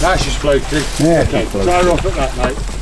That's just floating. Yeah, okay, floating. fire off at that, mate.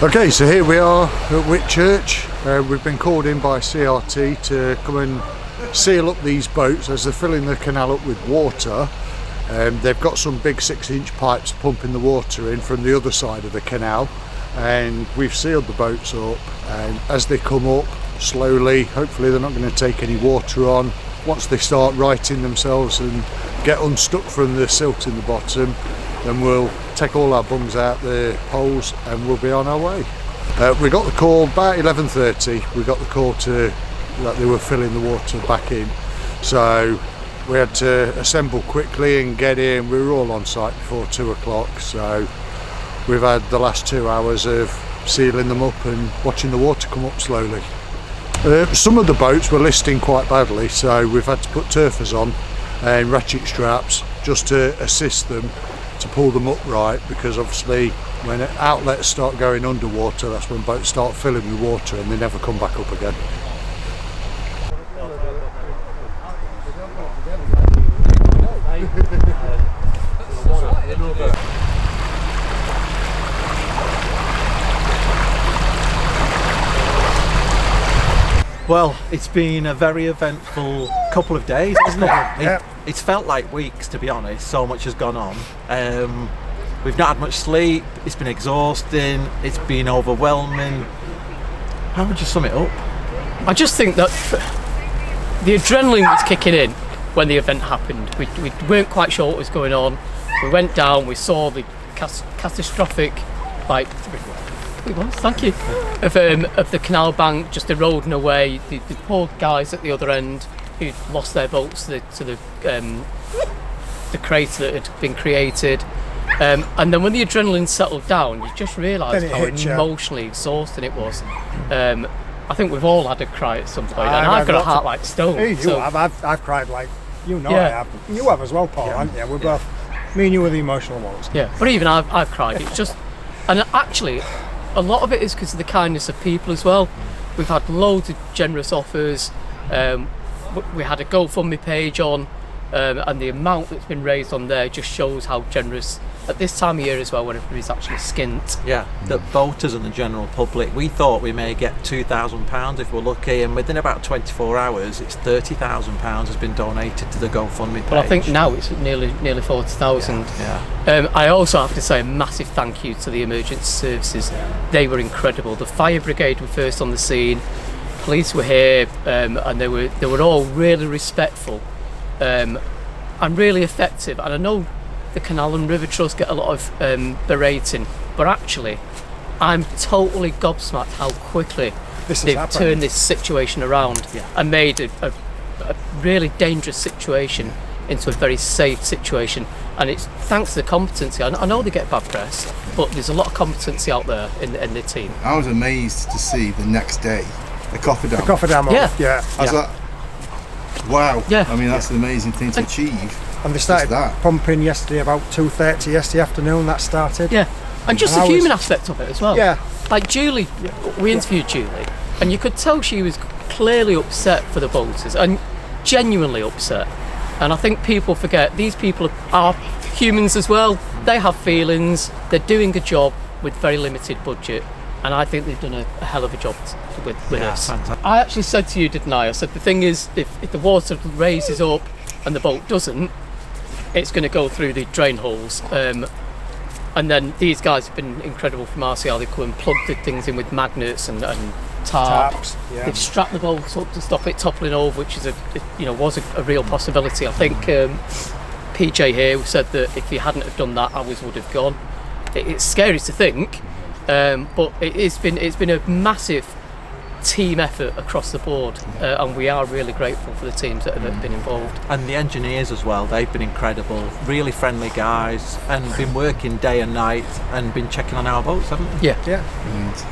Okay, so here we are at Whitchurch. We've been called in by CRT to come and seal up these boats as they're filling the canal up with water. They've got some big 6-inch pipes pumping the water in from the other side of the canal, and we've sealed the boats up, and as they come up slowly, hopefully they're not going to take any water on. Once they start righting themselves and get unstuck from the silt in the bottom, then we'll take all our bungs out the poles and we'll be on our way. We got the call about 11:30. We got the call that they were filling the water back in, so we had to assemble quickly and get in. We were all on site before 2 o'clock, so we've had the last 2 hours of sealing them up and watching the water come up slowly. Some of the boats were listing quite badly, so we've had to put turfers on and ratchet straps just to assist them to pull them upright, because obviously when outlets start going underwater, that's when boats start filling with water and they never come back up again. Well, it's been a very eventful couple of days, hasn't it? Yeah. It's felt like weeks, to be honest. So much has gone on. We've not had much sleep. It's been exhausting. It's been overwhelming. How would you sum it up? I just think that the adrenaline was kicking in when the event happened. We weren't quite sure what was going on. We went down, we saw the catastrophic, thank you, of the canal bank just eroding away. The poor guys at the other end who lost their boats to the crater that had been created. And then when the adrenaline settled down, you just realised how emotionally exhausting it was. I think we've all had a cry at some point, and I've got a heart like stone. Hey, so. I've cried like, I have. You have as well, Paul, haven't you? We're both, me and you were the emotional ones. Yeah, but even I've cried. It's just, and actually, a lot of it is because of the kindness of people as well. We've had loads of generous offers. We had a GoFundMe page on, and the amount that's been raised on there just shows how generous at this time of year as well, when everybody's actually skint. Yeah, the boaters and the general public, we thought we may get £2,000 if we're lucky, and within about 24 hours it's £30,000 has been donated to the GoFundMe page. Well, I think now it's nearly 40,000. Yeah. I also have to say a massive thank you to the emergency services. They were incredible. The fire brigade were first on the scene, police were here, and they were all really respectful and really effective. And I know the Canal and River Trust get a lot of berating, but actually I'm totally gobsmacked how quickly they've turned this situation around and made a really dangerous situation into a very safe situation. And it's thanks to the competency. I know they get bad press, but there's a lot of competency out there in the team. I was amazed to see the next day the cofferdam. The cofferdam, I was like, wow. Yeah. I mean, that's an amazing thing to achieve. And they started pumping yesterday about 2:30 yesterday afternoon. That started. Yeah, and just the human aspect of it as well. Yeah. Like Julie, we interviewed Julie, and you could tell she was clearly upset for the boaters, and genuinely upset. And I think people forget these people are humans as well. They have feelings. They're doing a job with very limited budget, and I think they've done a hell of a job with us. Fantastic. I actually said to you, didn't I? I said the thing is, if the water raises up and the boat doesn't, it's going to go through the drain holes. And then these guys have been incredible from RCR. They come and plug the things in with magnets and tarps. Yeah. They've strapped the boat up to stop it toppling over, which is was a real possibility. I think PJ here who said that if he hadn't have done that, ours would have gone. It's scary to think, but it's been a massive team effort across the board, and we are really grateful for the teams that have been involved. And the engineers as well, they've been incredible, really friendly guys, and been working day and night and been checking on our boats, haven't they? Yeah. Right.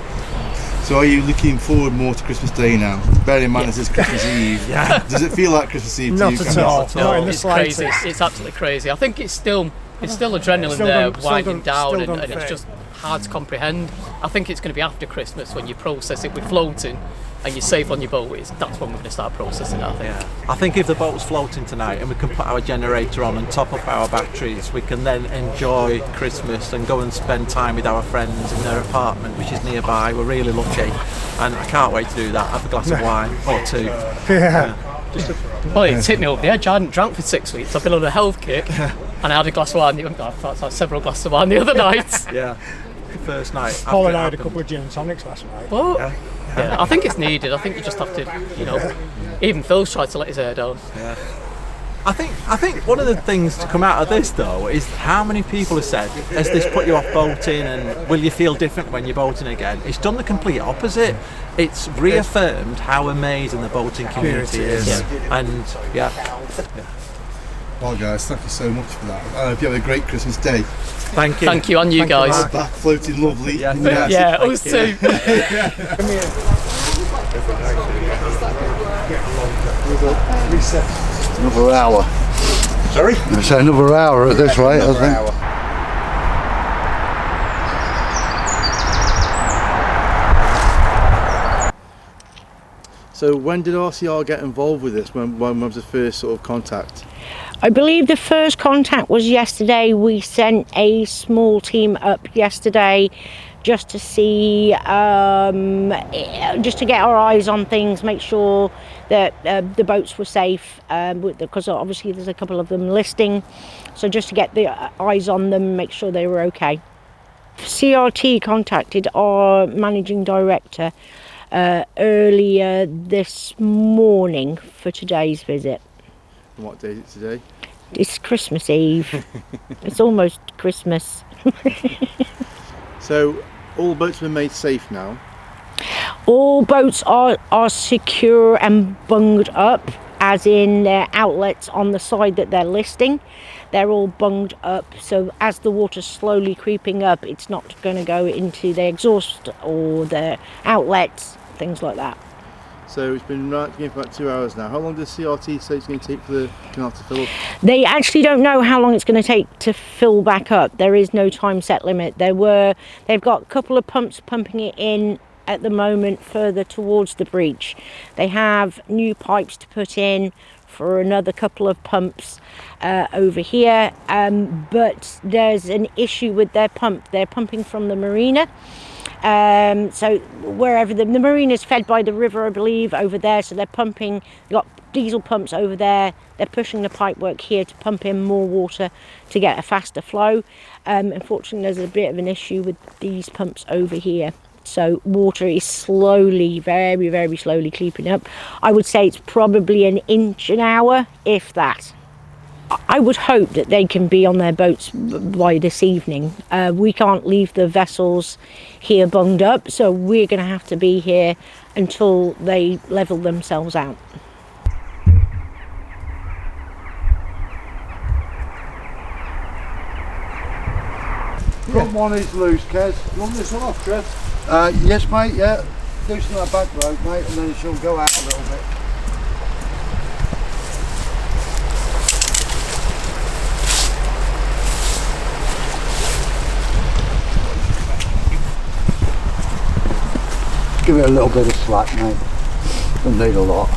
So are you looking forward more to Christmas Day now? Bear in mind this is Christmas Eve. Yeah. Does it feel like Christmas Eve to Not you at guys? all. at Not all. in the It's slightest. crazy. It's absolutely crazy. I think it's still adrenaline Still there don't- winding still down, don't and it's fit. just hard to comprehend. I think it's going to be after Christmas when you process it with floating and you're safe on your boat. That's when we're going to start processing it, I think. Yeah. I think if the boat's floating tonight and we can put our generator on and top up our batteries, we can then enjoy Christmas and go and spend time with our friends in their apartment, which is nearby. We're really lucky, and I can't wait to do that. Have a glass of wine or two. Yeah. Well, it's hit me over the edge. I hadn't drank for 6 weeks. I've been on a health kick, and I had a glass of wine. In fact, I had several glasses of wine the other night. Yeah. First night. Paul after and it I had a happened. couple of gin and tonics last night. Well, yeah, I think it's needed. I think you just have to, even Phil's tried to let his hair down. Yeah. I think one of the things to come out of this though is how many people have said, has this put you off boating and will you feel different when you're boating again? It's done the complete opposite. It's reaffirmed how amazing the boating community is. Yeah. And yeah. Well guys, thank you so much for that. I hope you have a great Christmas Day. Thank you. Thank you, and you guys. Back floating lovely. Yeah. Yeah, us too. Another hour. Sorry? I say another hour at this rate, I think. So when did RCR get involved with this? When was the first sort of contact? I believe the first contact was yesterday. We sent a small team up yesterday just to see, just to get our eyes on things, make sure that the boats were safe, because obviously there's a couple of them listing. So just to get the eyes on them, make sure they were okay. CRT contacted our managing director earlier this morning for today's visit. And what day is it today? It's Christmas Eve. It's almost Christmas. So all boats have been made safe now. All boats are secure and bunged up, as in their outlets on the side that they're listing. They're all bunged up, so as the water's slowly creeping up, it's not going to go into the exhaust or the outlets, things like that. So it's been running for about 2 hours now. How long does CRT say it's going to take for the canal to fill up? They actually don't know how long it's going to take to fill back up. There is no time set limit. They've got a couple of pumps pumping it in at the moment further towards the breach. They have new pipes to put in for another couple of pumps over here, but there's an issue with their pump. They're pumping from the marina. So wherever the marina's fed by the river, I believe, over there, so they're pumping. They've got diesel pumps over there. They're pushing the pipework here to pump in more water to get a faster flow. Unfortunately, there's a bit of an issue with these pumps over here. So water is slowly, very, very slowly creeping up. I would say it's probably an inch an hour, if that. I would hope that they can be on their boats by this evening. We can't leave the vessels here bunged up, so we're going to have to be here until they level themselves out. Front one is loose, Kez. You want this one off, Trev? Yes, mate, yeah. Loosen that back rope, mate, and then she'll go out a little bit. Give it a little bit of slack, mate. Don't need a lot.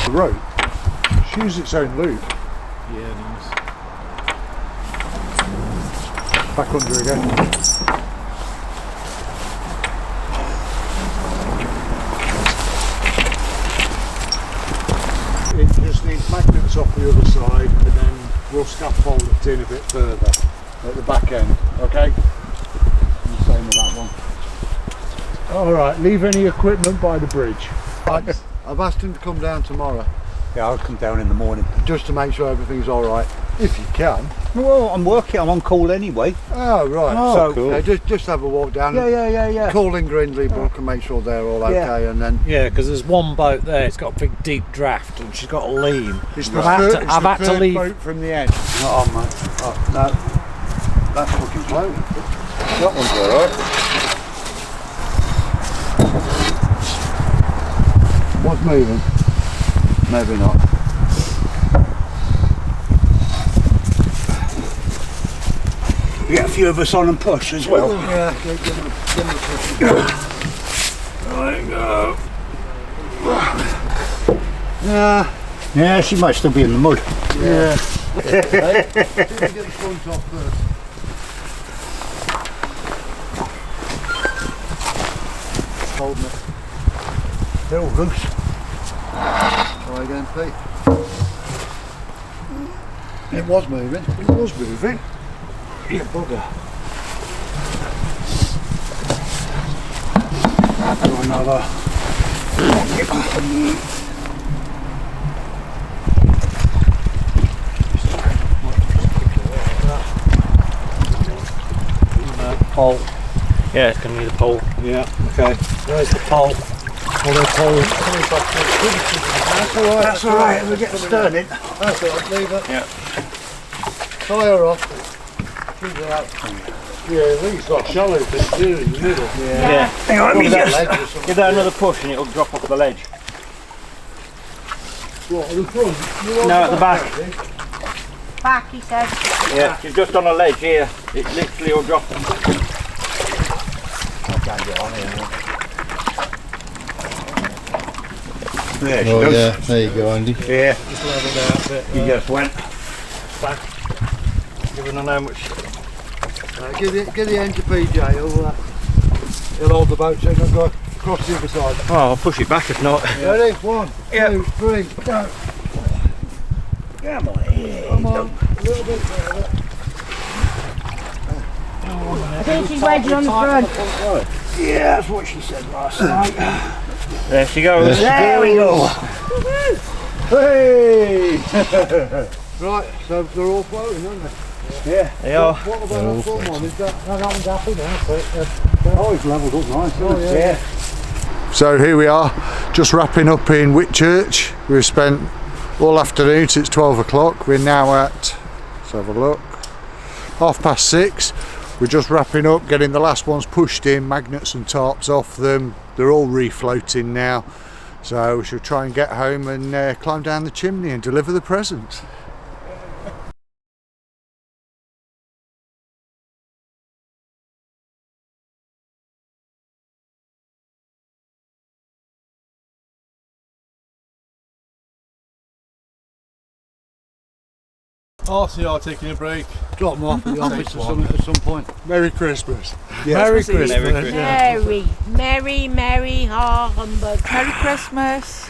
The rope, choose its own loop. Yeah, nice. Back under again. side, and then we'll scaffold it in a bit further at the back end. Okay. And the same with that one. All right. Leave any equipment by the bridge. I've asked him to come down tomorrow. Yeah, I'll come down in the morning. Just to make sure everything's all right, if you can. Well, I'm working. I'm on call anyway. Oh right. Oh, So cool. just have a walk down. Yeah. Call in Grindley Brook and make sure they're all okay, and then Yeah, because there's one boat there. It's got a big deep draft, and she's got a lean. it's the I've third, had to, I've had to leave. boat from the end. Not on, mate. Oh, no, that's fucking slow. That one's alright. What's moving? Maybe not. You get a few of us on and push as well. Yeah, give them a push. There you go. Yeah, she might still be in the mud. Yeah. Get the front off first. Holding it. They're all loose. Try again, Pete. It was moving. It was moving. You bugger. Do another. Pole. Yeah, it's going to need a pole. Yeah, okay. Where's the pole? Oh, they're cold. That's alright, that's alright. We'll get stern in. That's alright, leave it. Yeah. Fire off. Keep it out. Yeah, at least got shallow bit too in the middle. Yeah. Hang on, let me That just ledge or something. give that another push and it'll drop off the ledge. What, at the front? No, at the back. Back, he said. Yeah, she's just on a ledge here. It literally will drop. There she Oh goes. yeah, there you go, Andy. Yeah, Just leveled out a bit. you just went. Giving on how much. Give the end to PJ, he'll hold the boat so he can go across the other side. Oh, I'll push it back if not. Ready? 1, Yeah. 2, 3, go. Come on, Come on, a little bit further. Dirty wedge on the front. Yeah, that's what she said last night. There she goes. There we go. Hey! Right, so they're all floating, aren't they? Yeah, they are. What about that front one? Is that one's happy now? Oh, it's levelled up nice, isn't it? yeah. So here we are, just wrapping up in Whitchurch. We've spent all afternoon since 12 o'clock. We're now at, let's have a look, 6:30. We're just wrapping up, getting the last ones pushed in, magnets and tarps off them. They're all refloating now. So we should try and get home and climb down the chimney and deliver the presents. RCR taking a break. Drop them off at the office at some point. Merry Christmas. Merry Christmas. Merry, merry, merry, ha humbug. Merry Christmas.